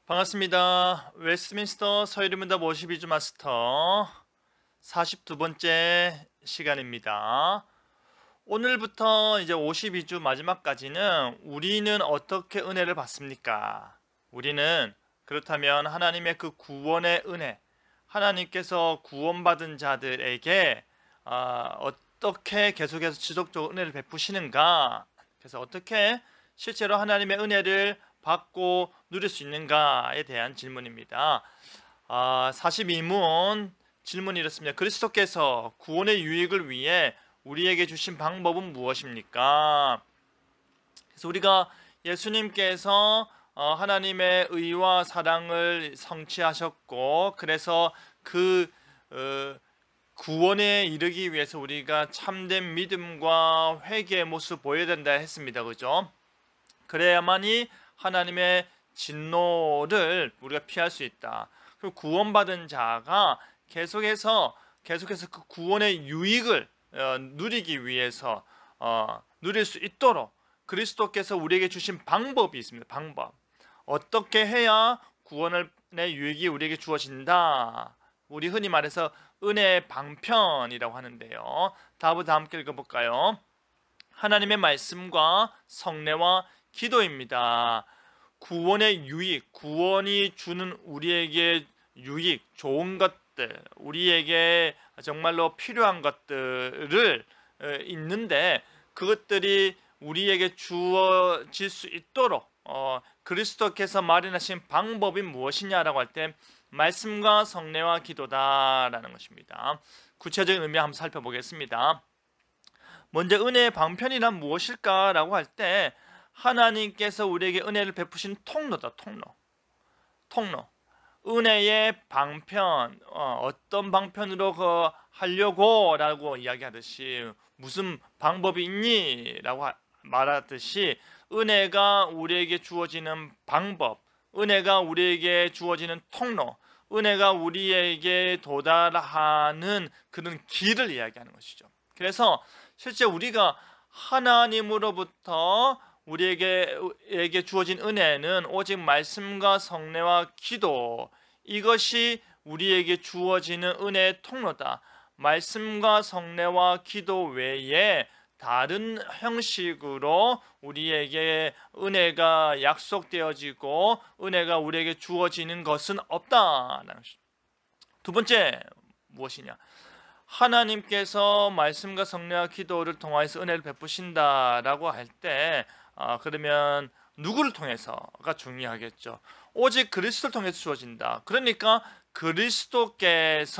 반갑습니다. 웨스트민스터 서유리문답 52주 마스터 42번째 시간입니다. 오늘부터 이제 52주 마지막까지는 우리는 어떻게 은혜를 받습니까? 우리는 그렇다면 하나님의 그 구원의 은혜, 하나님께서 구원받은 자들에게 어떻게 계속해서 지속적으로 은혜를 베푸시는가? 그래서 어떻게 실제로 하나님의 은혜를 받고 누릴 수 있는가에 대한 질문입니다. 42문 질문이 이렇습니다. 그리스도께서 구원의 유익을 위해 우리에게 주신 방법은 무엇입니까? 그래서 우리가 예수님께서 하나님의 의와 사랑을 성취하셨고, 그래서 그 구원에 이르기 위해서 우리가 참된 믿음과 회개의 모습을 보여야 된다 했습니다. 그죠? 그래야만이 하나님의 진노를 우리가 피할 수 있다. 그리고 구원받은 자가 계속해서 그 구원의 유익을 누리기 위해서 누릴 수 있도록 그리스도께서 우리에게 주신 방법이 있습니다. 방법. 어떻게 해야 구원의 유익이 우리에게 주어진다. 우리 흔히 말해서 은혜의 방편이라고 하는데요. 답을 함께 읽어볼까요? 하나님의 말씀과 성례와 기도입니다. 구원의 유익, 구원이 주는 우리에게 유익, 좋은 것들, 우리에게 정말로 필요한 것들을 있는데 그것들이 우리에게 주어질 수 있도록 그리스도께서 마련하신 방법이 무엇이냐라고 할 때 말씀과 성례와 기도다라는 것입니다. 구체적인 의미 한번 살펴보겠습니다. 먼저 은혜의 방편이란 무엇일까라고 할 때 하나님께서 우리에게 은혜를 베푸신 통로다. 통로. 은혜의 방편, 어떤 방편으로 하려고 라고 이야기하듯이 무슨 방법이 있니? 라고 말하듯이 은혜가 우리에게 주어지는 방법, 은혜가 우리에게 주어지는 통로, 은혜가 우리에게 도달하는 그런 길을 이야기하는 것이죠. 그래서 실제 우리가 하나님으로부터 우리에게 주어진 은혜는 오직 말씀과 성례와 기도, 이것이 우리에게 주어지는 은혜의 통로다. 말씀과 성례와 기도 외에 다른 형식으로 우리에게 은혜가 약속되어지고 은혜가 우리에게 주어지는 것은 없다. 두 번째 무엇이냐? 하나님께서 말씀과 성례와 기도를 통해서 은혜를 베푸신다라고 할 때 그러면 누구를 통해서가 중요하겠죠. 오직 그리스도를 통해서 주어진다. 그러니까 그리스도께서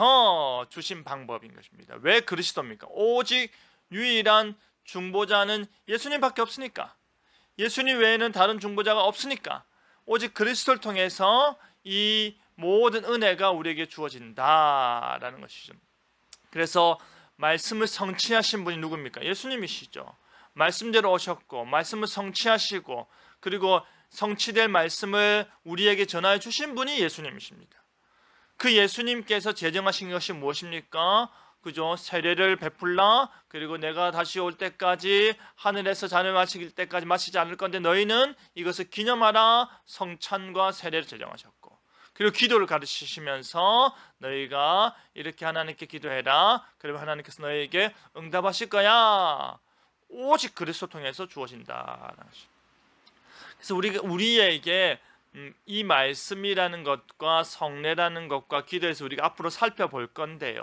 주신 방법인 것입니다. 왜 그리스도입니까? 오직 유일한 중보자는 예수님밖에 없으니까. 예수님 외에는 다른 중보자가 없으니까 오직 그리스도를 통해서 이 모든 은혜가 우리에게 주어진다라는 것이죠. 그래서 말씀을 성취하신 분이 누굽니까? 예수님이시죠. 말씀대로 오셨고 말씀을 성취하시고 그리고 성취될 말씀을 우리에게 전하여 주신 분이 예수님이십니다. 그 예수님께서 제정하신 것이 무엇입니까? 그죠? 세례를 베풀라. 그리고 내가 다시 올 때까지 하늘에서 잔을 마실 때까지 마시지 않을 건데 너희는 이것을 기념하라. 성찬과 세례를 제정하셨고 그리고 기도를 가르치시면서 너희가 이렇게 하나님께 기도해라. 그러면 하나님께서 너희에게 응답하실 거야. 오직 그리스도 통해서 주어진다. 그래서 우리에게 이 말씀이라는 것과 성례라는 것과 기도에서 우리가 앞으로 살펴볼 건데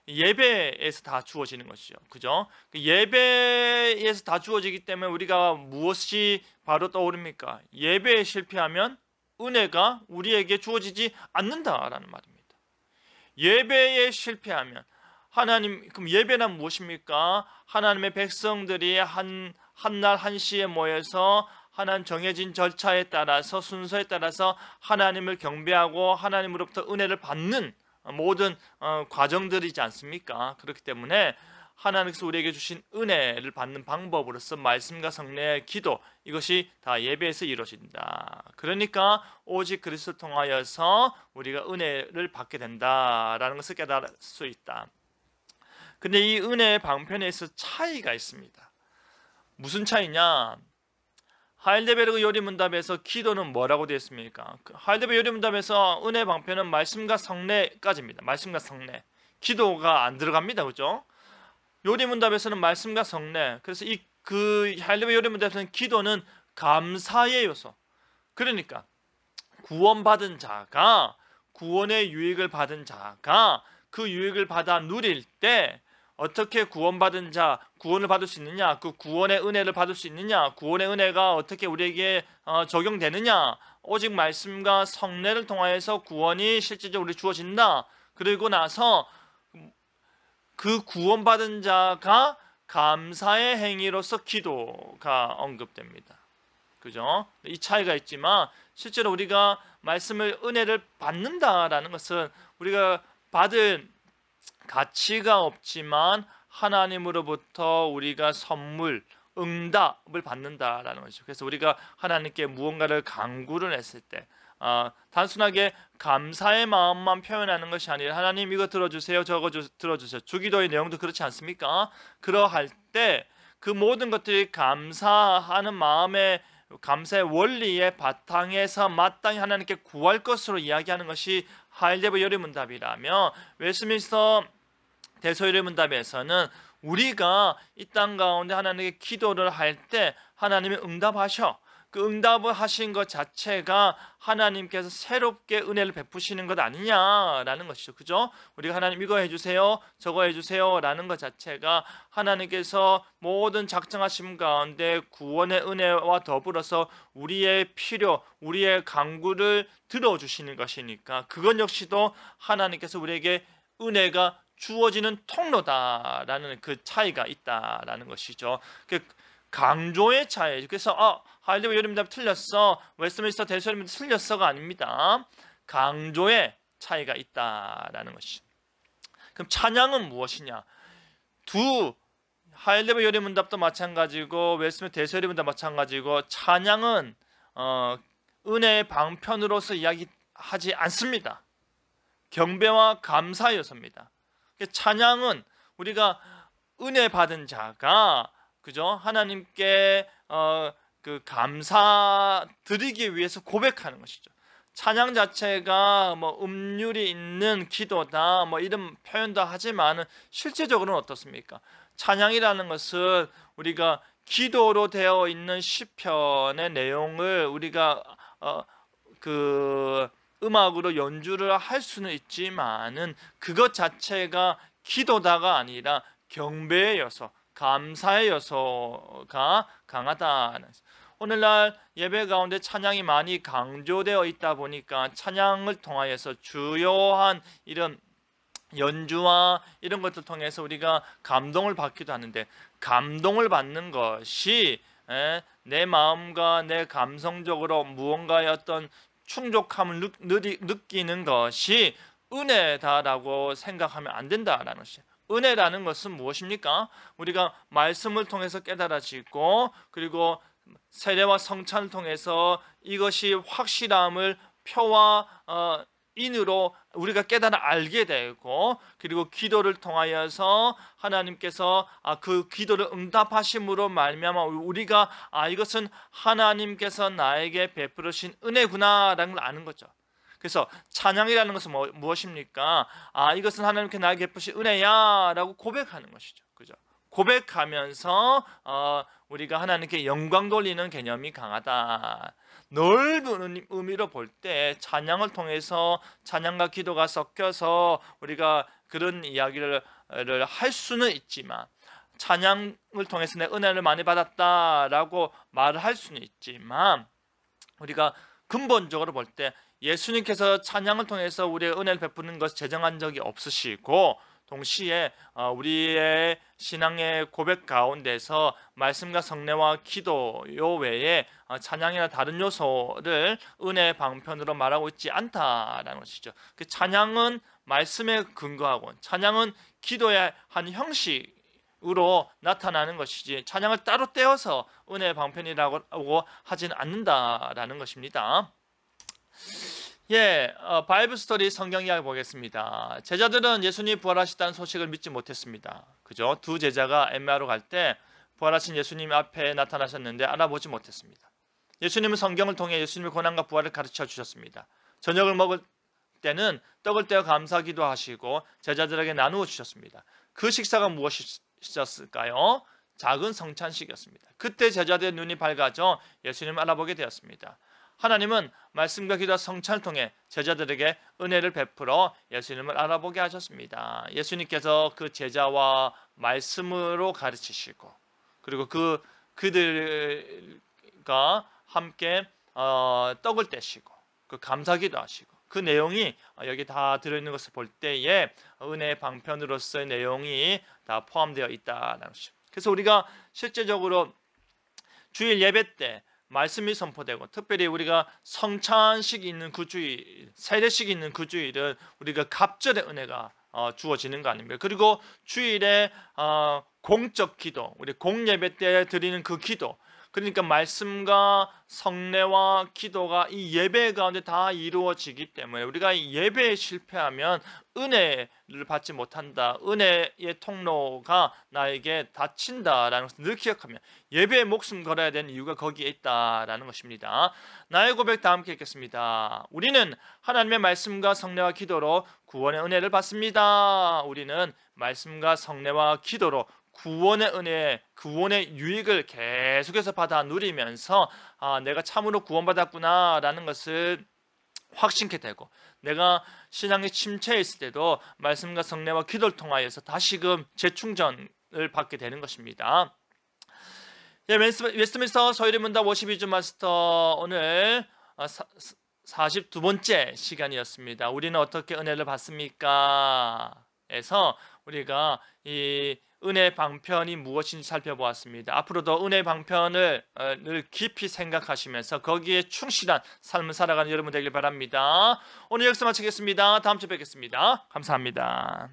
예배에서 다 주어지는 것이죠. 그죠? 예배에서 다 주어지기 때문에 우리가 무엇이 바로 떠오릅니까? 예배에 실패하면 은혜가 우리에게 주어지지 않는다라는 말입니다. 예배에 실패하면 그럼 예배란 무엇입니까? 하나님의 백성들이 한날 한시에 모여서 하나님 정해진 절차에 따라서 순서에 따라서 하나님을 경배하고 하나님으로부터 은혜를 받는 모든 과정들이지 않습니까? 그렇기 때문에 하나님께서 우리에게 주신 은혜를 받는 방법으로서 말씀과 성례의 기도, 이것이 다 예배에서 이루어진다. 그러니까 오직 그리스도를 통하여서 우리가 은혜를 받게 된다라는 것을 깨달을 수 있다. 근데 이 은혜의 방편에서 차이가 있습니다. 무슨 차이냐? 하일데베르그 요리문답에서 기도는 뭐라고 되어 있습니까? 하일데베르그 요리문답에서 은혜 방편은 말씀과 성례까지입니다. 말씀과 성례. 기도가 안 들어갑니다. 그죠? 요리문답에서는 말씀과 성례. 그래서 그 하일데베르그 요리문답에서는 기도는 감사의 요소. 그러니까 구원받은 자가, 구원의 유익을 받은 자가 그 유익을 받아 누릴 때 어떻게 구원받은 자 구원을 받을 수 있느냐, 그 구원의 은혜를 받을 수 있느냐, 구원의 은혜가 어떻게 우리에게 적용되느냐, 오직 말씀과 성례를 통하여서 구원이 실질적으로 주어진다. 그리고 나서 그 구원받은 자가 감사의 행위로서 기도가 언급됩니다. 그죠? 이 차이가 있지만 실제로 우리가 말씀을 은혜를 받는다라는 것은 우리가 받은 가치가 없지만 하나님으로부터 우리가 선물, 응답을 받는다라는 것이죠. 그래서 우리가 하나님께 무언가를 간구를 했을 때 단순하게 감사의 마음만 표현하는 것이 아니라 하나님 이거 들어주세요, 저거 들어주세요. 주기도의 내용도 그렇지 않습니까? 그러할 때 그 모든 것들이 감사하는 마음의 감사의 원리의 바탕에서 마땅히 하나님께 구할 것으로 이야기하는 것이 하일데베르그 요리문답이라며, 웨스민스터 대소요리문답에서는 우리가 이 땅 가운데 하나님께 기도를 할 때 하나님이 응답하셔. 그 응답을 하신 것 자체가 하나님께서 새롭게 은혜를 베푸시는 것 아니냐라는 것이죠. 그죠? 우리가 하나님 이거 해주세요, 저거 해주세요 라는 것 자체가 하나님께서 모든 작정하심 가운데 구원의 은혜와 더불어서 우리의 필요, 우리의 간구를 들어주시는 것이니까 그것 역시도 하나님께서 우리에게 은혜가 주어지는 통로다라는 그 차이가 있다라는 것이죠. 강조의 차이. 그래서 하일데베르그 요리문답 틀렸어, 웨스민스터 대소요리문답 틀렸어가 아닙니다. 강조의 차이가 있다라는 것이죠. 그럼 찬양은 무엇이냐? 두 하일데베르그 요리문답도 마찬가지고 웨스민스터 대소요리문답 마찬가지고 찬양은 은혜의 방편으로서 이야기하지 않습니다. 경배와 감사 요소입니다. 찬양은 우리가 은혜 받은 자가 그죠? 하나님께 그 감사 드리기 위해서 고백하는 것이죠. 찬양 자체가 뭐 음률이 있는 기도다 뭐 이런 표현도 하지만 실제적으로는 어떻습니까? 찬양이라는 것은 우리가 기도로 되어 있는 시편의 내용을 우리가 그 음악으로 연주를 할 수는 있지만은 그것 자체가 기도다가 아니라 경배의 요소, 감사의 요소가 강하다는. 오늘날 예배 가운데 찬양이 많이 강조되어 있다 보니까 찬양을 통하여서 주요한 이런 연주와 이런 것들 통해서 우리가 감동을 받기도 하는데, 감동을 받는 것이 내 마음과 내 감성적으로 무언가의 어떤 충족함을 느끼는 것이 은혜다라고 생각하면 안 된다라는 것이에요. 은혜라는 것은 무엇입니까? 우리가 말씀을 통해서 깨달아지고 그리고 세례와 성찬을 통해서 이것이 확실함을 표와 인으로 우리가 깨달아 알게 되고, 그리고 기도를 통하여서 하나님께서 그 기도를 응답하심으로 말미암아 우리가 이것은 하나님께서 나에게 베풀으신 은혜구나라는 걸 아는 거죠. 그래서 찬양이라는 것은 무엇입니까? 이것은 하나님께 나에게 베푸신 은혜야 라고 고백하는 것이죠. 그죠? 고백하면서 우리가 하나님께 영광 돌리는 개념이 강하다. 넓은 의미로 볼 때 찬양을 통해서 찬양과 기도가 섞여서 우리가 그런 이야기를 할 수는 있지만, 찬양을 통해서 내 은혜를 많이 받았다라고 말을 할 수는 있지만, 우리가 근본적으로 볼 때 예수님께서 찬양을 통해서 우리의 은혜를 베푸는 것을 제정한 적이 없으시고, 동시에 우리의 신앙의 고백 가운데서 말씀과 성례와 기도 요 외에 찬양이나 다른 요소를 은혜의 방편으로 말하고 있지 않다라는 것이죠. 그 찬양은 말씀에 근거하고 찬양은 기도의 한 형식으로 나타나는 것이지 찬양을 따로 떼어서 은혜의 방편이라고 하지는 않는다라는 것입니다. 바이블 스토리 성경 이야기 보겠습니다. 제자들은 예수님이 부활하셨다는 소식을 믿지 못했습니다. 그죠? 두 제자가 엠마오로 갈 때 부활하신 예수님 앞에 나타나셨는데 알아보지 못했습니다. 예수님은 성경을 통해 예수님의 고난과 부활을 가르쳐 주셨습니다. 저녁을 먹을 때는 떡을 떼어 감사기도 하시고 제자들에게 나누어 주셨습니다. 그 식사가 무엇이었을까요? 작은 성찬식이었습니다. 그때 제자들의 눈이 밝아져 예수님을 알아보게 되었습니다. 하나님은 말씀과 기도와 성찬을 통해 제자들에게 은혜를 베풀어 예수님을 알아보게 하셨습니다. 예수님께서 그 제자와 말씀으로 가르치시고 그리고 그들과 함께 떡을 떼시고 그 감사기도 하시고 그 내용이 여기 다 들어있는 것을 볼 때에 은혜의 방편으로서의 내용이 다 포함되어 있다는 것이죠. 그래서 우리가 실제적으로 주일 예배 때 말씀이 선포되고 특별히 우리가 성찬식이 있는 그 주일, 세례식이 있는 그 주일은 우리가 갑절의 은혜가 주어지는 거 아닙니까? 그리고 주일에 공적 기도, 우리 공예배 때 드리는 그 기도, 그러니까 말씀과 성례와 기도가 이 예배 가운데 다 이루어지기 때문에 우리가 이 예배에 실패하면 은혜를 받지 못한다. 은혜의 통로가 나에게 닫힌다라는 것을 늘 기억하면 예배에 목숨 걸어야 되는 이유가 거기에 있다라는 것입니다. 나의 고백 다 함께 읽겠습니다. 우리는 하나님의 말씀과 성례와 기도로 구원의 은혜를 받습니다. 우리는 말씀과 성례와 기도로 구원의 은혜, 구원의 유익을 계속해서 받아 누리면서 내가 참으로 구원받았구나 라는 것을 확신케 되고 내가 신앙의 침체에 있을 때도 말씀과 성례와 기도를 통하여서 다시금 재충전을 받게 되는 것입니다. 웨스트민스터 서유리 문답 52주 마스터 오늘 42번째 시간이었습니다. 우리는 어떻게 은혜를 받습니까? 에서 우리가 이 은혜의 방편이 무엇인지 살펴보았습니다. 앞으로도 은혜의 방편을 늘 깊이 생각하시면서 거기에 충실한 삶을 살아가는 여러분 되길 바랍니다. 오늘 여기서 마치겠습니다. 다음 주에 뵙겠습니다. 감사합니다.